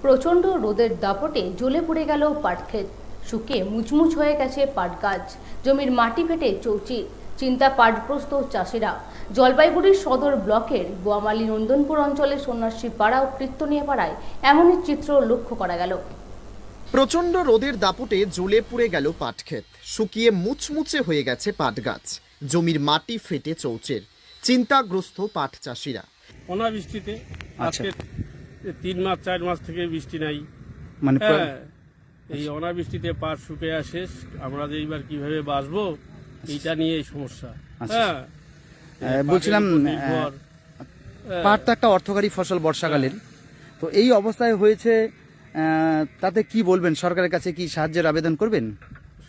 প্রচণ্ড রোদের দাপটে জ্বলে পুড়ে গেল পাট ক্ষেত। শুকিয়ে মুচমুচ হয়ে গেছে পাট গাছ, জমির মাটি ফেটে চৌচির। চিন্তা পাটগ্রস্ত চাষিরা। জলপাইগুড়ির সদর ব্লকের বোয়ামালী নন্দনপুর অঞ্চলের সন্ন্যাসী পাড়া ও কীর্তনিয়া পাড়ায় এমনই চিত্র লক্ষ্য করা গেল। প্রচণ্ড রোদের দাপটে জ্বলে পুড়ে গেল পাট ক্ষেত, শুকিয়ে মুচমুচে হয়ে গেছে পাট গাছ, জমির মাটি ফেটে চৌচের। চিন্তাগ্রস্ত পাট চাষিরা। অনাবৃষ্টিতে আজকে 3 মাস 4 মাস থেকে বৃষ্টি নাই, মানে এই অনাবৃষ্টিতে পাট শুকিয়ে শেষ। আমরা যে এইবার কিভাবে বাঁচবো এইটা নিয়ে এই সমস্যা। বলছিলাম পাট তো একটা অর্থকারী ফসল বর্ষাকালের, তো এই অবস্থায় হয়েছে, তাতে কি বলবেন? সরকারের কাছে কি সাহায্যের আবেদন করবেন?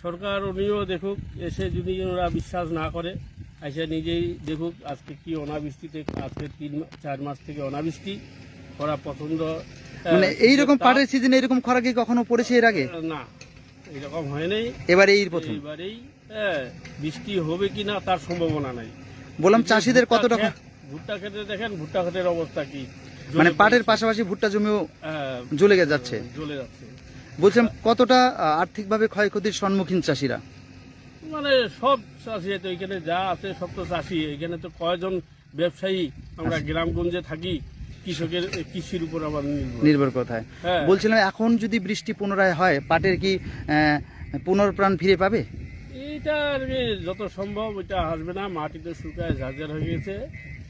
সরকার উনিও দেখুক, এসে যদি ওরা বিশ্বাস না করে এসে নিজেই দেখুক আজকে কি অনাবৃষ্টিতে, আজকে 3-4 মাস থেকে অনাবৃষ্টি করা পছন্দ। মানে এইরকম পাটের সিজনে এরকম খরা কি কখনো পড়েছে এর আগে? না, এরকম হয় নাই, এবারে এই প্রথম। এবারেই বৃষ্টি হবে কিনা তার সম্ভাবনা নাই। বললাম চাষিদের কত টাকা? ভুট্টা খেতে দেখেন, ভুট্টা ক্ষেতের অবস্থা কি, মানে পাটের পাশাপাশি ভুট্টা জমিও জ্বলে যাচ্ছে। বলছিলাম কতটা আর্থিকভাবে ক্ষয়ক্ষতির সম্মুখীন চাষিরা? মানে সব চাষি তো এখানে যা আছে সব তো চাষি, এখানে তো কয়জন ব্যবসায়ী, আমরা গ্রামগঞ্জে থাকি, কৃষকের কৃষির উপর আবার নির্ভর কোথায়। বলছিলাম এখন যদি বৃষ্টি পুনরায় হয়, পাটের কি পুনর্প্রাণ ফিরে পাবে? এইটা আর কি যত সম্ভব এটা আসবে না, মাটি তো শুকায় ঝাঁঝার হয়ে গেছে।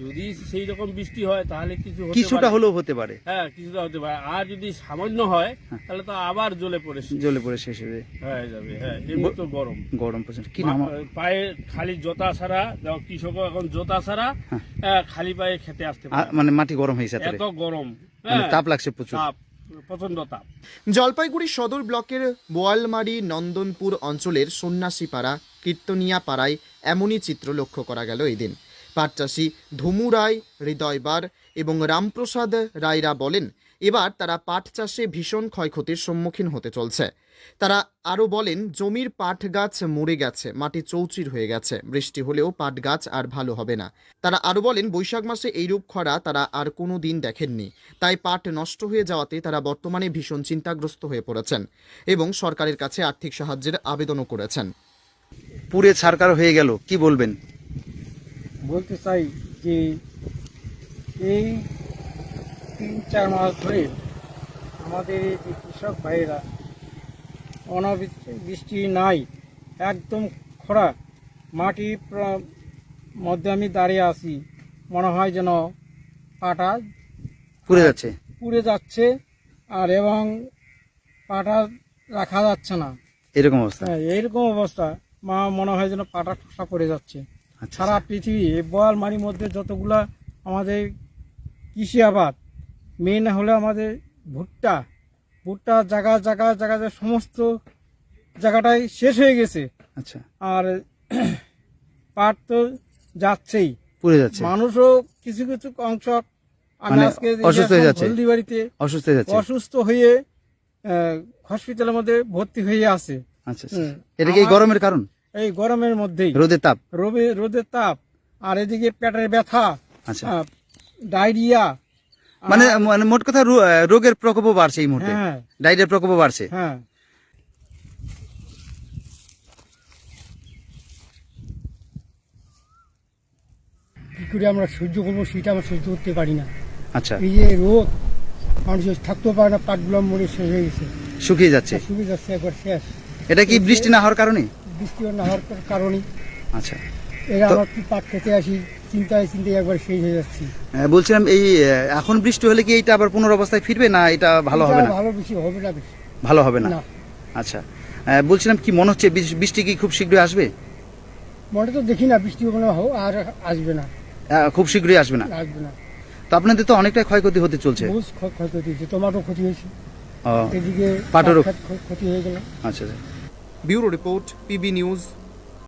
যদি সেই রকম বৃষ্টি হয় তাহলে কিছুটা হলেও হতে পারে। হ্যাঁ, কিছুটা হতে পারে। আর যদি সামান্য হয় তাহলে তো আবার জ্বলে পড়ে শেষ হয়ে যাবে। হ্যাঁ, এমনি তো গরম প্রচন্ড। কি নাম? পায়ে খালি জোতা ছাড়া, কৃষক এখন জোতা ছাড়া খালি পায়ে খেতে আসতে পারে। মানে মাটি গরম হয়েছে, এত গরম, তাপ লাগছে প্রচুর, প্রচন্ড তাপ। জলপাইগুড়ি সদর ব্লকের বোয়ালমারি নন্দনপুর অঞ্চলের সন্ন্যাসী পাড়া, কীর্তনিয়া পাড়ায় এমনই চিত্র লক্ষ্য করা গেল এদিন। পাট চাষি ধুমু রায়, হৃদয় বার এবং রামপ্রসাদ রায়রা বলেন, এবার তারা পাট চাষে ভীষণ ক্ষয়ক্ষতির সম্মুখীন হতে চলছে। তারা আরও বলেন, জমির পাট গাছ মরে গেছে, মাটি চৌচির হয়ে গেছে, বৃষ্টি হলেও পাট গাছ আর ভালো হবে না। তারা আরও বলেন, বৈশাখ মাসে এইরূপ খরা তারা আর কোনো দিন দেখেননি। তাই পাট নষ্ট হয়ে যাওয়াতে তারা বর্তমানে ভীষণ চিন্তাগ্রস্ত হয়ে পড়েছেন এবং সরকারের কাছে আর্থিক সাহায্যের আবেদনও করেছেন। পুরে ছারকার হয়ে গেল, কি বলবেন? বলতে চাই যে এই 3-4 মাস ধরে আমাদের এই যে কৃষক ভাইয়েরা, অনাবৃষ্টি নাই, একদম খরা, মাটির মধ্যে আমি দাঁড়িয়ে আছি, মনে হয় যেন পাটা পুড়ে যাচ্ছে আর এবং পাটা রাখা যাচ্ছে না, এরকম অবস্থা। এইরকম অবস্থা, মনে হয় যেন পাটা ঠোসা পড়ে যাচ্ছে। সারা পৃথিবী এই বোয়ালমারির মধ্যে যতগুলা আমাদের কৃষি আবাদ, মেন হলো আমাদের ভুট্টা জায়গা সমস্ত জায়গাটাই শেষ হয়ে গেছে। আচ্ছা, আর পাট তো যাচ্ছেই, পুড়ে যাচ্ছে। মানুষও কিছু কিছু অংশ আজকে হলদিবাড়িতে অসুস্থ হয়ে হসপিটালের মধ্যে ভর্তি হয়ে আছে। আচ্ছা, এটা কি গরমের কারণ? এই গরমের মধ্যেই রোদের তাপ, আর এদিকে পেটের ব্যথা, আচ্ছা, ডায়রিয়া, মানে মোট কথা রোগের প্রকোপও বাড়ছে এই মুহূর্তে। ডায়রিয়ার প্রকোপও বাড়ছে। হ্যাঁ, কি করে আমরা সহ্য করবো সেটা আমরা সহ্য করতে পারি না। আচ্ছা, এই যে রোদ, মানুষ থাকতেও পারে না, পাটগুলো মরে শেষ হয়ে গেছে, শুকিয়ে যাচ্ছে একবার শেষ। এটা কি বৃষ্টি না হওয়ার কারণে? বৃষ্টি না হওয়ার কারণে। আচ্ছা, এরা আমার পাট খেতে আসি, চিন্তায় একবার শেষ হয়ে যাচ্ছি। বলছিলাম এই এখন বৃষ্টি হলে কি এটা আবার পুনরবস্থায় ফিরবে না এটা ভালো হবে না? ভালো হবে না। আচ্ছা, বলছিলাম কি মনে হচ্ছে বৃষ্টি কি খুব শীঘ্রই আসবে? মনে তো দেখি না বৃষ্টি আর আসবে না, খুব শীঘ্রই আসবে না। তো আপনাদের তো অনেকটাই ক্ষয়ক্ষতি হতে চলছে। ক্ষয়ক্ষতি হচ্ছে, টমেটো ক্ষতি হয়েছে, এদিকে পাটেরও ক্ষতি হয়ে গেল। আচ্ছা, ব্যুরো রিপোর্ট, পিবি নিউজ।